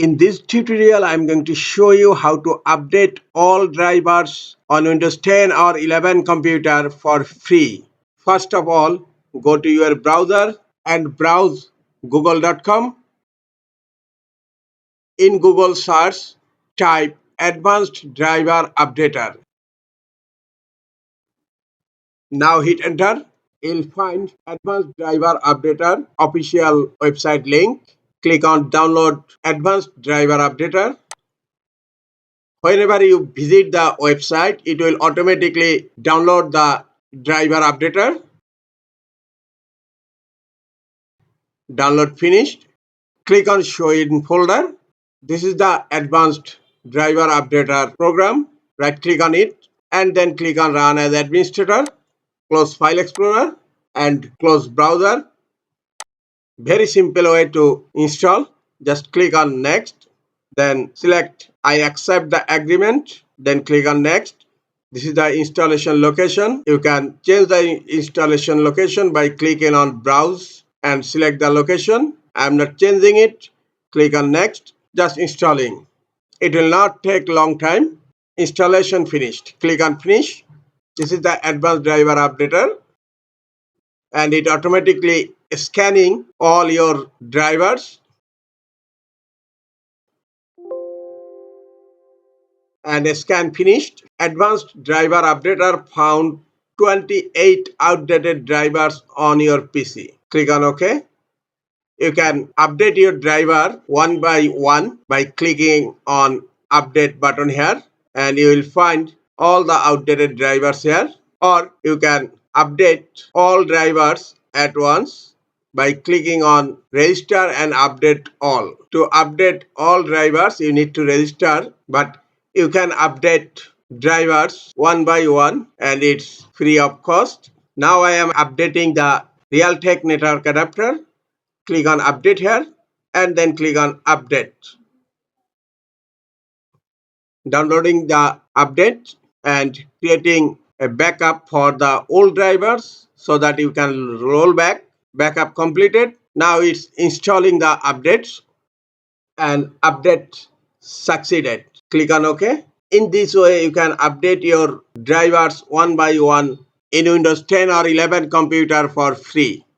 In this tutorial, I'm going to show you how to update all drivers on Windows 10 or 11 computer for free. First of all, go to your browser and browse google.com. In Google search, type Advanced Driver Updater. Now hit enter. You'll find Advanced Driver Updater official website link. Click on download Advanced Driver Updater. Whenever you visit the website, it will automatically download the driver updater. Download finished. Click on show in folder. This is the advanced driver updater program. Right click on it and then click on run as administrator. Close file explorer and close browser. Very simple way to install. Just click on next. Then select I accept the agreement. Then click on next. This is the installation location. You can change the installation location by clicking on browse and select the location. I'm not changing it. Click on next. Just installing. It will not take long time. Installation finished. Click on finish. This is the advanced driver updater and it automatically scanning all your drivers and scan finished. Advanced driver updater found 28 outdated drivers on your PC. Click on OK. You can update your driver one by one by clicking on update button here and you will find all the outdated drivers here, or you can update all drivers at once by clicking on register and update all. To update all drivers you need to register, but you can update drivers one by one and it's free of cost. Now I am updating the Realtek network adapter. Click on update here and then click on update. Downloading the update and creating a backup for the old drivers so that you can roll back. Backup completed. Now it's installing the updates and update succeeded. Click on OK. In this way, you can update your drivers one by one in Windows 10 or 11 computer for free.